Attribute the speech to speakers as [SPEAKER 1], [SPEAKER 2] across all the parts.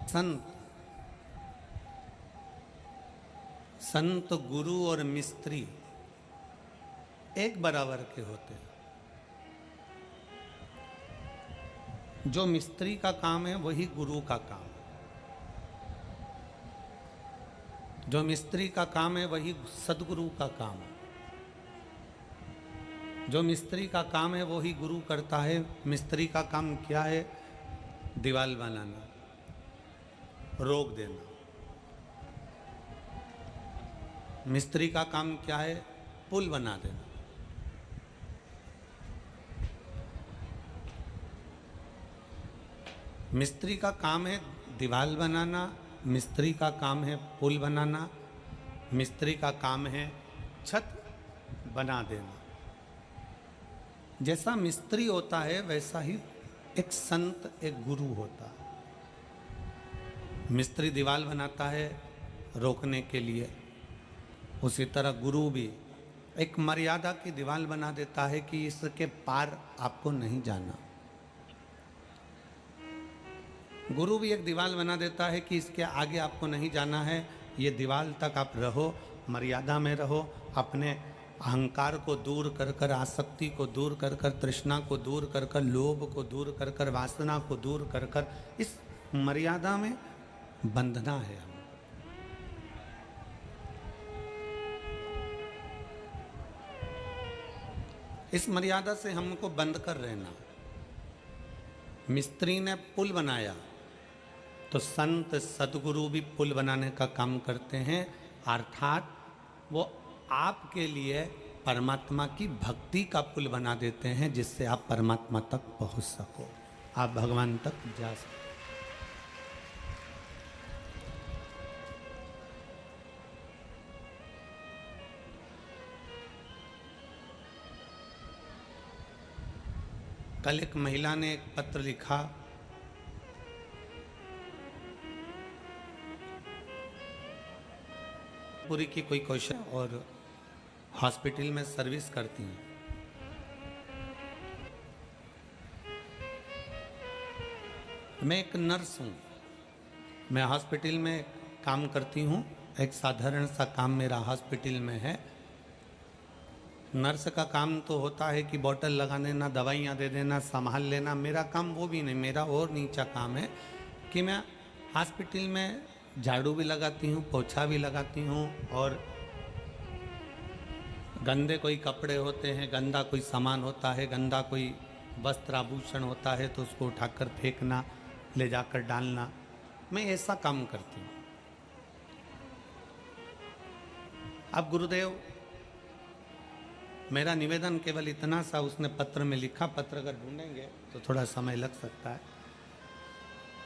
[SPEAKER 1] संत संत गुरु और मिस्त्री एक बराबर के होते हैं। जो मिस्त्री का काम है वही गुरु का काम है। जो मिस्त्री का काम है वही सदगुरु का काम है। जो मिस्त्री का काम है वही गुरु करता है। मिस्त्री का काम क्या है? दीवार बनाना, रोक देना। मिस्त्री का काम क्या है? पुल बना देना। मिस्त्री का काम है दीवार बनाना, मिस्त्री का काम है पुल बनाना, मिस्त्री का काम है छत बना देना। जैसा मिस्त्री होता है वैसा ही एक संत, एक गुरु होता है। मिस्त्री दीवार बनाता है रोकने के लिए, उसी तरह गुरु भी एक मर्यादा की दीवार बना देता है कि इसके पार आपको नहीं जाना। गुरु भी एक दीवार बना देता है कि इसके आगे आपको नहीं जाना है, ये दीवार तक आप रहो, मर्यादा में रहो। अपने अहंकार को दूर कर कर, आसक्ति को दूर कर कर, तृष्णा को दूर कर कर, लोभ को दूर कर कर, वासना को दूर कर कर, इस मर्यादा में बंधना है हमें। इस मर्यादा से हमको बंद कर रहना। मिस्त्री ने पुल बनाया तो संत सदगुरु भी पुल बनाने का काम करते हैं, अर्थात वो आपके लिए परमात्मा की भक्ति का पुल बना देते हैं, जिससे आप परमात्मा तक पहुंच सको, आप भगवान तक जा सको। कल एक महिला ने एक पत्र लिखा, पूरी की कोई क्वेश्चन और हॉस्पिटल में सर्विस करती हैं। मैं एक नर्स हूँ, मैं हॉस्पिटल में काम करती हूँ। एक साधारण सा काम मेरा हॉस्पिटल में है। नर्स का काम तो होता है कि बोतल लगा देना, दवाइयाँ दे देना, संभाल लेना। मेरा काम वो भी नहीं, मेरा और नीचा काम है कि मैं हॉस्पिटल में झाड़ू भी लगाती हूँ, पोछा भी लगाती हूँ, और गंदे कोई कपड़े होते हैं, गंदा कोई सामान होता है, गंदा कोई वस्त्र आभूषण होता है तो उसको उठाकर फेंकना, ले जाकर डालना, मैं ऐसा काम करती हूँ। अब गुरुदेव, मेरा निवेदन केवल इतना सा उसने पत्र में लिखा, पत्र अगर ढूंढेंगे तो थोड़ा समय लग सकता है,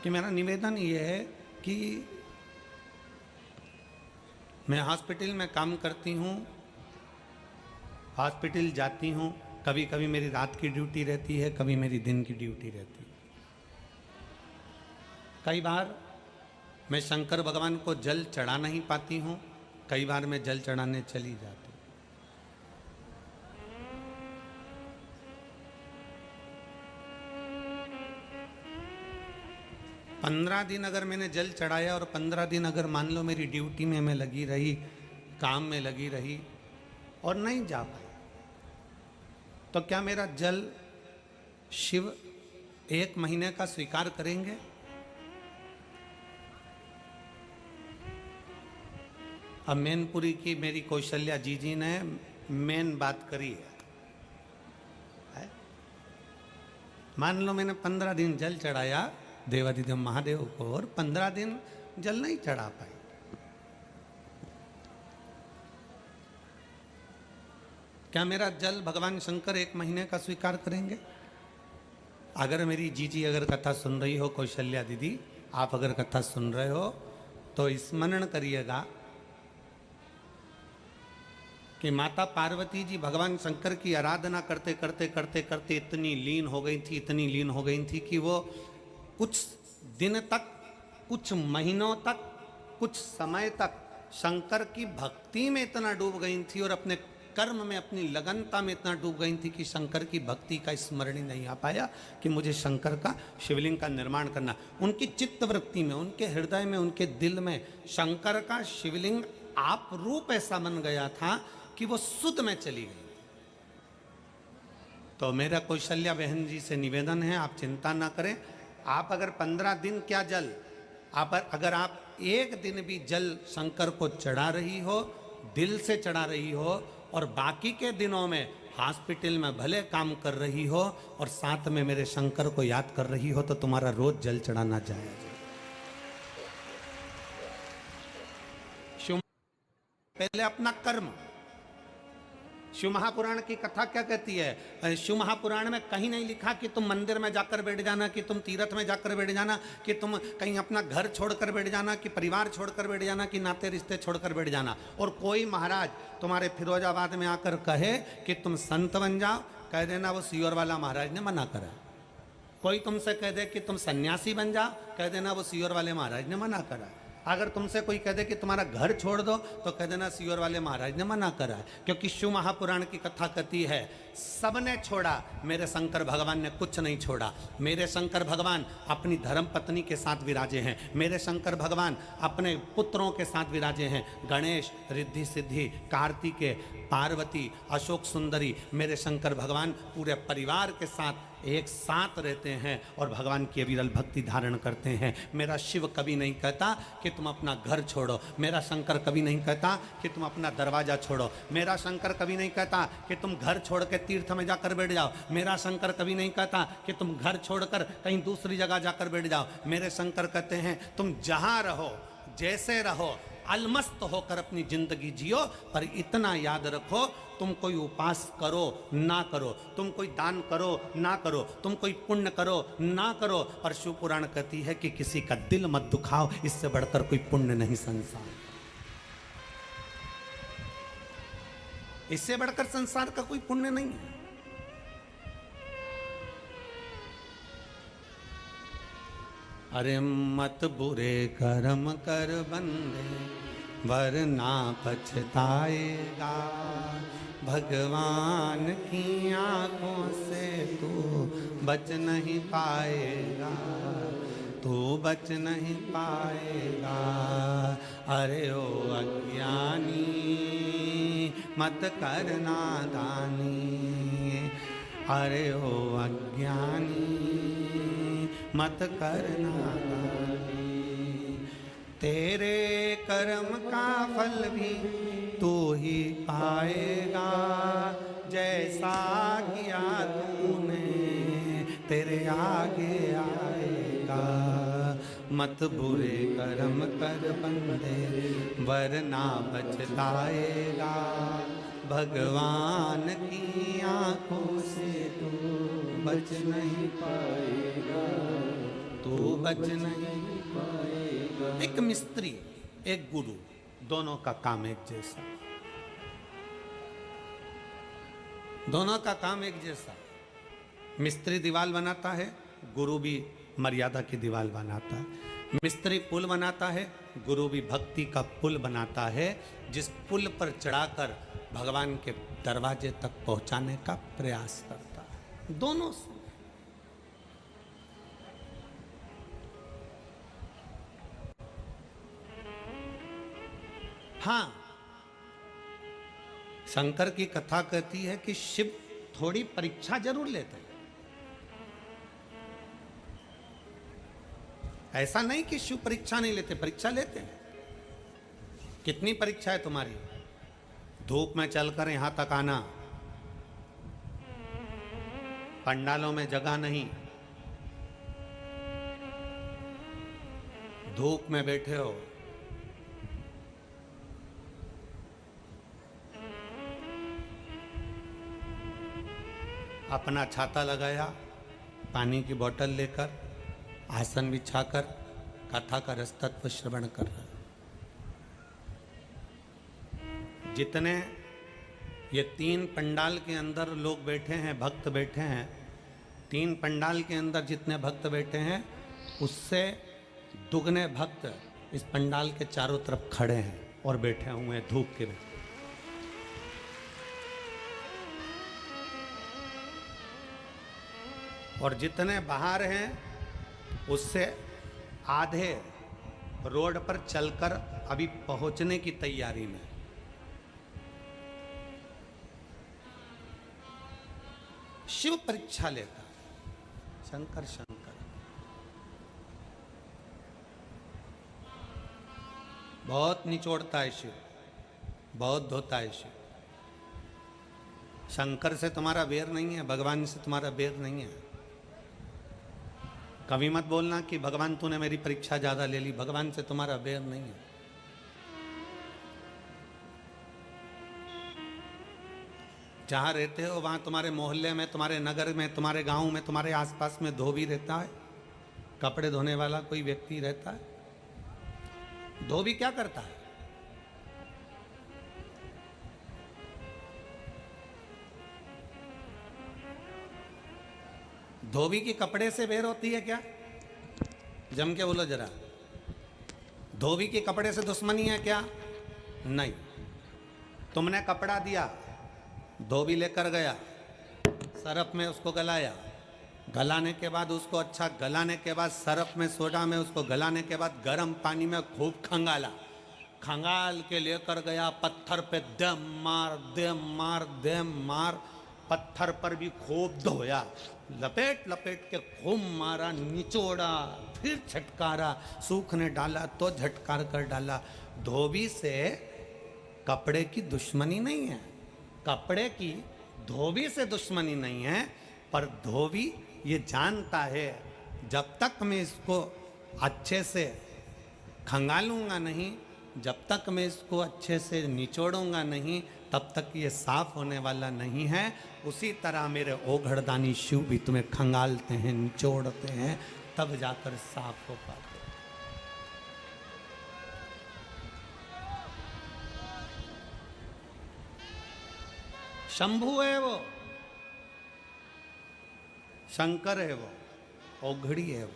[SPEAKER 1] कि मेरा निवेदन ये है कि मैं हॉस्पिटल में काम करती हूँ, हॉस्पिटल जाती हूँ, कभी कभी मेरी रात की ड्यूटी रहती है, कभी मेरी दिन की ड्यूटी रहती है। कई बार मैं शंकर भगवान को जल चढ़ा नहीं पाती हूँ, कई बार मैं जल चढ़ाने चली जाती हूँ। 15 दिन अगर मैंने जल चढ़ाया और 15 दिन अगर मान लो मेरी ड्यूटी में मैं लगी रही, काम में लगी रही और नहीं जा पाई, तो क्या मेरा जल शिव 1 महीने का स्वीकार करेंगे? अब मैनपुरी की मेरी कौशल्या जी ने मेन बात करी है। मान लो मैंने 15 दिन जल चढ़ाया देवादिदेव महादेव को और 15 दिन जल नहीं चढ़ा पाई, क्या मेरा जल भगवान शंकर 1 महीने का स्वीकार करेंगे? अगर मेरी जीजी अगर कथा सुन रही हो, कौशल्या दीदी आप अगर कथा सुन रहे हो तो स्मरण करिएगा कि माता पार्वती जी भगवान शंकर की आराधना करते करते करते करते इतनी लीन हो गई थी, इतनी लीन हो गई थी कि वो कुछ दिन तक, कुछ महीनों तक, कुछ समय तक शंकर की भक्ति में इतना डूब गई थी और अपने कर्म में, अपनी लगनता में इतना डूब गई थी कि शंकर की भक्ति का स्मरण ही नहीं आ पाया कि मुझे शंकर का शिवलिंग का निर्माण करना। उनकी चित्तवृत्ति में, उनके हृदय में, उनके दिल में शंकर का शिवलिंग आप रूप ऐसा बन गया था कि वो सुध में चली गई। तो मेरा कौशल्या बहन जी से निवेदन है, आप चिंता ना करें। आप अगर 15 दिन क्या जल, अगर आप एक दिन भी जल शंकर को चढ़ा रही हो, दिल से चढ़ा रही हो, और बाकी के दिनों में हॉस्पिटल में भले काम कर रही हो और साथ में मेरे शंकर को याद कर रही हो, तो तुम्हारा रोज जल चढ़ाना जायज है। पहले अपना कर्म। शिव महापुराण की कथा क्या कहती है? शिव महापुराण में कहीं नहीं लिखा कि तुम मंदिर में जाकर बैठ जाना, कि तुम तीर्थ में जाकर बैठ जाना, कि तुम कहीं अपना घर छोड़कर बैठ जाना, कि परिवार छोड़कर बैठ जाना, कि नाते रिश्ते छोड़कर बैठ जाना। और कोई महाराज तुम्हारे फिरोजाबाद में आकर कहे कि तुम संत बन जाओ, कह देना वो सीहोर वाला महाराज ने मना करा। कोई तुमसे कह दे कि तुम सन्यासी बन जाओ, कह देना वो सीहोर वाले महाराज ने मना करा। अगर तुमसे कोई कह दे कि तुम्हारा घर छोड़ दो, तो कह देना सीहोर वाले महाराज ने मना करा है। क्योंकि शिव महापुराण की कथा कहती है सबने छोड़ा, मेरे शंकर भगवान ने कुछ नहीं छोड़ा। मेरे शंकर भगवान अपनी धर्म पत्नी के साथ विराजे हैं, मेरे शंकर भगवान अपने पुत्रों के साथ विराजे हैं। गणेश, रिद्धि सिद्धि, कार्तिकेय, पार्वती, अशोक सुंदरी, मेरे शंकर भगवान पूरे परिवार के साथ एक साथ रहते हैं और भगवान की विरल भक्ति धारण करते हैं। मेरा शिव कभी नहीं कहता कि तुम अपना घर छोड़ो, मेरा शंकर कभी नहीं कहता कि तुम अपना दरवाजा छोड़ो, मेरा शंकर कभी नहीं कहता कि तुम घर छोड़ के तीर्थ में जाकर बैठ जाओ, मेरा शंकर कभी नहीं कहता कि तुम घर छोड़कर कहीं दूसरी जगह जाकर बैठ जाओ। मेरे शंकर कहते हैं तुम जहां रहो, जैसे रहो, अलमस्त होकर अपनी जिंदगी जियो, पर इतना याद रखो तुम कोई उपास करो ना करो, तुम कोई दान करो ना करो, तुम कोई पुण्य करो ना करो, पर शिव पुराण कहती है कि किसी का दिल मत दुखाओ, इससे बढ़कर कोई पुण्य नहीं संसार, इससे बढ़कर संसार का कोई पुण्य नहीं है। अरे मत बुरे कर्म कर बंदे, वरना पछताएगा, भगवान की आंखों से तू बच नहीं पाएगा, तू बच नहीं पाएगा। अरे ओ अज्ञानी मत करना दानी, अरे ओ अज्ञानी मत करना दानी, तेरे कर्म का फल भी तू ही पाएगा, जैसा किया तूने तेरे आगे आएगा। मत बुरे कर्म कर बंदे, वरना बचताएगा, भगवान की आंखों से तू बच नहीं पाएगा, तू बच नहीं पाएगा। एक मिस्त्री, एक गुरु, दोनों का काम एक जैसा, दोनों का काम एक जैसा। मिस्त्री दीवार बनाता है, गुरु भी मर्यादा की दीवार बनाता है। मिस्त्री पुल बनाता है, गुरु भी भक्ति का पुल बनाता है, जिस पुल पर चढ़ाकर भगवान के दरवाजे तक पहुंचाने का प्रयास करता है। दोनों से हाँ, शंकर की कथा कहती है कि शिव थोड़ी परीक्षा जरूर लेते हैं। ऐसा नहीं कि शिव परीक्षा नहीं लेते, परीक्षा लेते हैं। कितनी परीक्षा है तुम्हारी? धूप में चलकर यहां तक आना, पंडालों में जगह नहीं, धूप में बैठे हो, अपना छाता लगाया, पानी की बोतल लेकर, आसन बिछाकर कथा का रसतत्व श्रवण कर रहे। जितने ये 3 पंडाल के अंदर लोग बैठे हैं, भक्त बैठे हैं, 3 पंडाल के अंदर जितने भक्त बैठे हैं, उससे दुगने भक्त इस पंडाल के चारों तरफ खड़े हैं और बैठे हुए हैं धूप के में। और जितने बाहर हैं उससे आधे रोड पर चलकर अभी पहुंचने की तैयारी में। शिव परीक्षा लेता है। शंकर शंकर बहुत निचोड़ता है शिव, बहुत धोता है शिव। शंकर से तुम्हारा बैर नहीं है, भगवान से तुम्हारा बैर नहीं है। कभी मत बोलना कि भगवान तूने मेरी परीक्षा ज्यादा ले ली, भगवान से तुम्हारा बैर नहीं है। जहां रहते हो वहां तुम्हारे मोहल्ले में, तुम्हारे नगर में, तुम्हारे गांव में, तुम्हारे आसपास में धोबी रहता है, कपड़े धोने वाला कोई व्यक्ति रहता है। धोबी क्या करता है? धोबी की कपड़े से बेर होती है क्या? जम के बोलो जरा। धोबी के कपड़े से दुश्मनी है क्या? नहीं। तुमने कपड़ा दिया, धोबी लेकर गया, सरफ में उसको गलाया, गलाने के बाद उसको अच्छा गलाने के बाद सरफ में सोडा में उसको गलाने के बाद गर्म पानी में खूब खंगाला, खंगाल के लेकर गया पत्थर पे, दे मार दे मार दे मार, पत्थर पर भी खूब धोया, लपेट लपेट के खूब मारा, निचोड़ा, फिर झटकारा, सूखने डाला तो झटकार कर डाला। धोबी से कपड़े की दुश्मनी नहीं है, कपड़े की धोबी से दुश्मनी नहीं है, पर धोबी ये जानता है जब तक मैं इसको अच्छे से खंगालूंगा नहीं, जब तक मैं इसको अच्छे से निचोड़ूंगा नहीं, तब तक ये साफ होने वाला नहीं है। उसी तरह मेरे ओघड़दानी शिव भी तुम्हें खंगालते हैं, निचोड़ते हैं, तब जाकर साफ हो पाते। शंभु है वो, शंकर है वो, ओघड़ी है वो।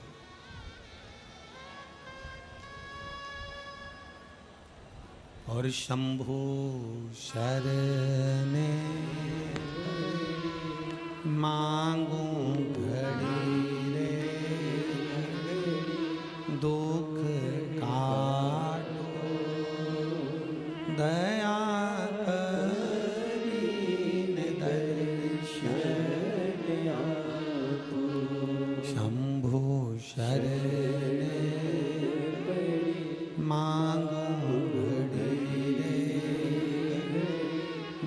[SPEAKER 1] और शंभु शरणे मांगू घड़ी रे, दुख काटो दया करीन दर्शन आतो। शंभु शरणे मांगू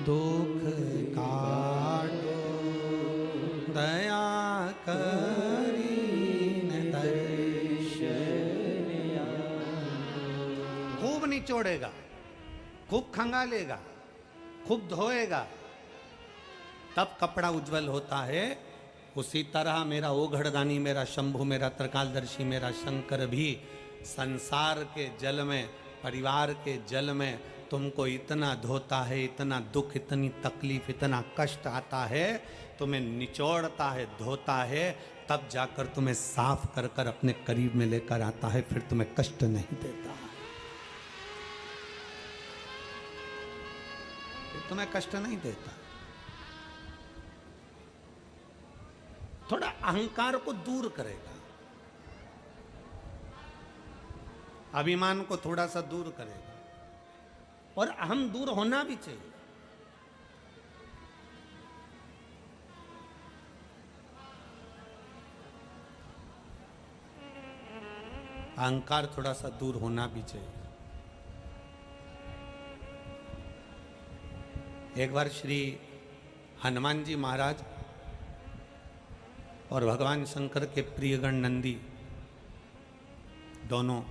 [SPEAKER 1] दुख काटो दया करीन दर्शन आतो। खूब निचोड़ेगा, खूब खंगालेगा, खूब धोएगा, तब कपड़ा उज्जवल होता है। उसी तरह मेरा ओघड़दानी, मेरा शंभु, मेरा त्रिकालदर्शी, मेरा शंकर भी संसार के जल में, परिवार के जल में तुमको इतना धोता है, इतना दुख, इतनी तकलीफ, इतना कष्ट आता है, तुम्हें निचोड़ता है, धोता है, तब जाकर तुम्हें साफ कर कर अपने करीब में लेकर आता है, फिर तुम्हें कष्ट नहीं देता, फिर तुम्हें कष्ट नहीं देता। थोड़ा अहंकार को दूर करेगा, अभिमान को थोड़ा सा दूर करेगा, और अहम दूर होना भी चाहिए। अहंकार थोड़ा सा दूर होना भी चाहिए। एक बार श्री हनुमान जी महाराज और भगवान शंकर के प्रियगण नंदी दोनों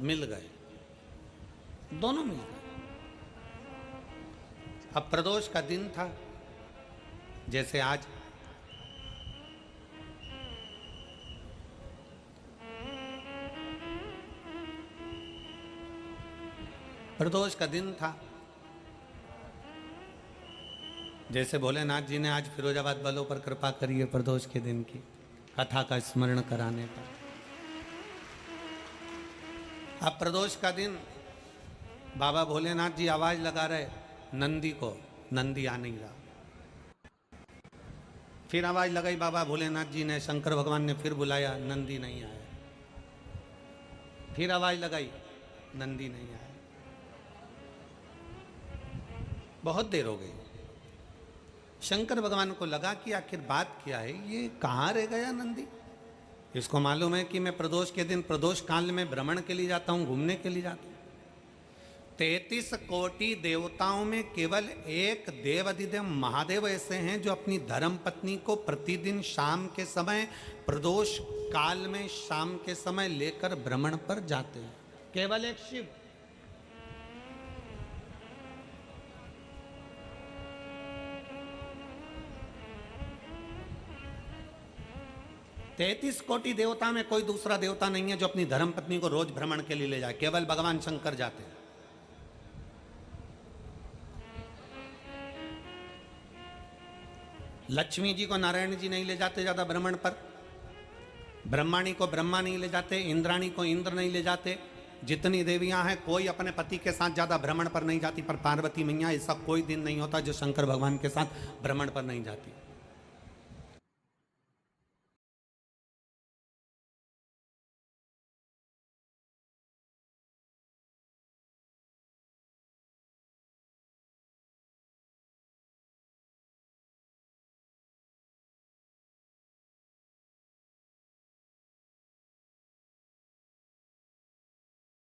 [SPEAKER 1] मिल गए, दोनों मिल गए। अब प्रदोष का दिन था, जैसे आज प्रदोष का दिन था, जैसे भोलेनाथ जी ने आज फिरोजाबाद वालों पर कृपा करी है प्रदोष के दिन की कथा का स्मरण कराने पर। अब प्रदोष का दिन बाबा भोलेनाथ जी आवाज लगा रहे नंदी को, नंदी आ नहीं रहा। फिर आवाज लगाई बाबा भोलेनाथ जी ने, शंकर भगवान ने फिर बुलाया, नंदी नहीं आया। फिर आवाज लगाई, नंदी नहीं आया। बहुत देर हो गई। शंकर भगवान को लगा कि आखिर बात क्या है, ये कहाँ रह गया नंदी। इसको मालूम है कि मैं प्रदोष के दिन, प्रदोष काल में भ्रमण के लिए जाता हूँ, घूमने के लिए जाता हूँ। 33 कोटि देवताओं में केवल एक देव अधिदेव महादेव ऐसे हैं जो अपनी धर्म पत्नी को प्रतिदिन शाम के समय, प्रदोष काल में शाम के समय लेकर भ्रमण पर जाते हैं। केवल एक शिव। तैतीस कोटि देवता में कोई दूसरा देवता नहीं है जो अपनी धर्म पत्नी को रोज भ्रमण के लिए ले जाए, केवल भगवान शंकर जाते हैं। लक्ष्मी जी को नारायण जी नहीं ले जाते ज्यादा भ्रमण पर, ब्रह्माणी को ब्रह्मा नहीं ले जाते, इंद्राणी को इंद्र नहीं ले जाते। जितनी देवियां हैं कोई अपने पति के साथ ज्यादा भ्रमण पर नहीं जाती, पर पार्वती मैया ऐसा कोई दिन नहीं होता जो शंकर भगवान के साथ भ्रमण पर नहीं जाती।